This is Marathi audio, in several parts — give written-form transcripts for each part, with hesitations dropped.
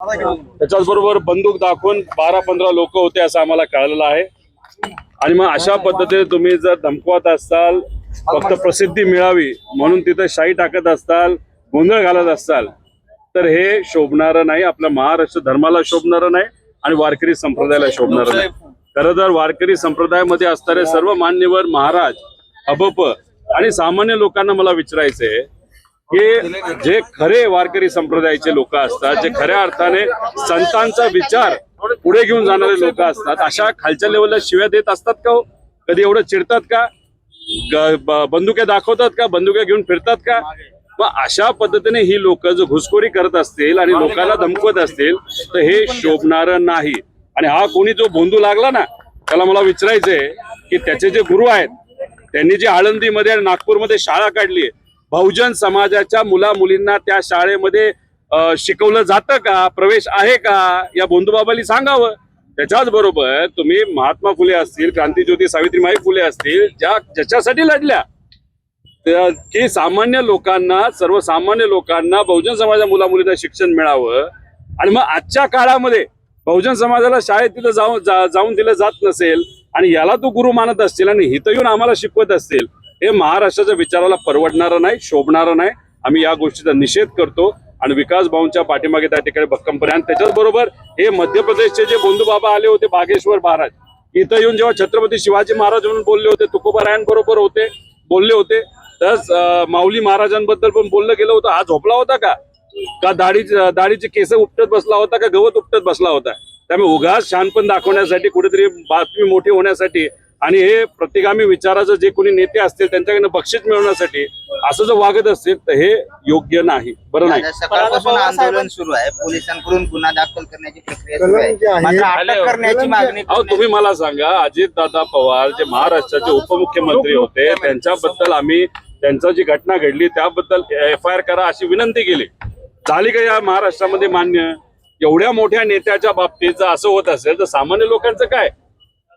त्याच्याचबरोबर बंदूक दाखवून 12-15 लोक होते असं आम्हाला कळलेलं आहे। आणि मग अशा पद्धतीने तुम्ही जर धमकवत असाल, फक्त प्रसिद्धी मिळावी म्हणून तिथे शाई टाकत असाल, गोंधळ घालत असाल, तर हे शोभणारं नाही, आपल्या महाराष्ट्र धर्माला शोभणारं नाही आणि वारकरी संप्रदायाला शोभणारं नाही। खरं तर वारकरी संप्रदायामध्ये असणारे सर्व मान्यवर महाराज, अबप आणि सामान्य लोकांना मला विचारायचंय की जे खरे वारकरी संप्रदायाचे लोक असतात, जे खऱ्या अर्थाने संतांचा विचार पुढे घेऊन जाणारे लोक असतात, अशा खालच्या लेवलला शिव्या देत असतात का हो? कधी एवढं चिडतात का? बंदुके दाखवतात का? बंदुके घेऊन फिरतात का? मग अशा पद्धतीने ही लोक जो घुसखोरी करत असतील आणि लोकांना धमकवत असतील तर हे शोभणारं नाही। आणि हा कोणी जो भोंदू लागला ना, त्याला मला विचारायचंय की त्याचे जे गुरु आहेत त्यांनी जी आळंदीमध्ये आणि नागपूरमध्ये शाळा काढली, बहुजन समाजाच्या मुला मुलींना त्या शाळेमध्ये शिकवलं जातं का? प्रवेश आहे का? या भोंदूबाबांनी सांगावं। त्याच्याच बरोबर तुम्ही महात्मा फुले असतील, क्रांतीज्योती सावित्रीबाई फुले असतील, ज्याच्यासाठी लढल्या की सामान्य लोकांना, सर्वसामान्य लोकांना, बहुजन समाजाच्या मुला मुलींना शिक्षण मिळावं, आणि मग आजच्या काळामध्ये बहुजन समाजाला शाळेत तिथं जाऊन दिलं जात नसेल आणि याला तू गुरु मानत असतील आणि इथं येऊन आम्हाला शिकवत असतील, हे महाराष्ट्राच्या विचाराला परवडणारं नाही, शोभणारं नाही। आम्ही या गोष्टीचा निषेध करतो आणि विकास भाऊंच्या पाठीमागे त्या ठिकाणी भक्कमपणे। आणि त्याच्याचबरोबर हे मध्य प्रदेशचे जे बंधू आले होते, बागेश्वर महाराज, इथं येऊन जेव्हा छत्रपती शिवाजी महाराज म्हणून बोलले होते, तुकोबारायांबरोबर होते, बोलले होते, तर माऊली महाराजांबद्दल पण बोललं गेलं होतं। हा झोपला होता का दाढीचे केस उपटत बसला होता का गवत उपटत बसला होता? त्यामुळे उगाच शहाणपण दाखवण्यासाठी, कुठेतरी बातमी मोठी होण्यासाठी आणि हे प्रतिगामी विचाराचं जे कोणी नेते असतील त्यांच्याकडनं बक्षीस मिळवण्यासाठी असं जर वागत असतील तर हे योग्य नाही, बरं नाही। सकाळपासून आंदोलन सुरू आहे, पोलिसांकडून गुन्हा दाखल करण्याची प्रक्रिया सुरू आहे, मात्र अटक करण्याची मागणी। तुम्ही मला सांगा, अजितदादा पवार जे महाराष्ट्राचे उपमुख्यमंत्री होते त्यांच्याबद्दल आम्ही, त्यांचं जी घटना घडली त्याबद्दल FIR करा अशी विनंती केली, झाली का या महाराष्ट्रामध्ये मान्य? एवढ्या मोठ्या नेत्याच्या बाबतीत जर असं होत असेल तर सामान्य लोकांचं काय?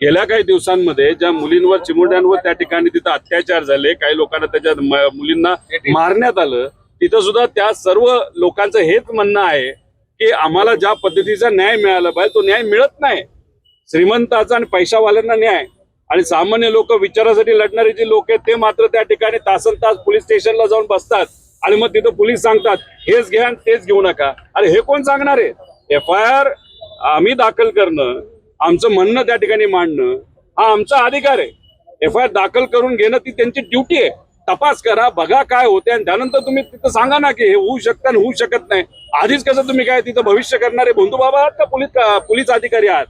गेल्या काही दिवसांमध्ये ज्या मुलींवर, चिमुरड्यांवर त्या ठिकाणी तिथं अत्याचार झाले, काही लोकांना त्याच्या मुलींना मारण्यात आलं, तिथं सुद्धा त्या सर्व लोकांचं हेच म्हणणं आहे की आम्हाला ज्या पद्धतीचा न्याय मिळाला पाहिजे तो न्याय मिळत नाही। श्रीमंताचा आणि पैशावाल्यांना न्याय आणि सामान्य लोक, विचारासाठी लढणारे जे लोक आहेत ते मात्र त्या ठिकाणी तासनतास पोलीस स्टेशनला जाऊन बसतात आणि मग तिथं पोलीस सांगतात हेच घ्या तेच घेऊ नका। अरे हे कोण सांगणार आहे? FIR आम्ही दाखल करणं, आमचं म्हणणं त्या ठिकाणी मांडणं हा आमचा अधिकार आहे। FIR दाखल करून घेणं ती त्यांची ड्युटी आहे। तपास करा, बघा काय होते आणि त्यानंतर तुम्ही तिथं सांगा ना की हे होऊ शकतं आणि होऊ शकत नाही। आधीच कसं तुम्ही काय तिथं भविष्य करणारे बंधू बाबा आहात का पोलीस अधिकारी आहात?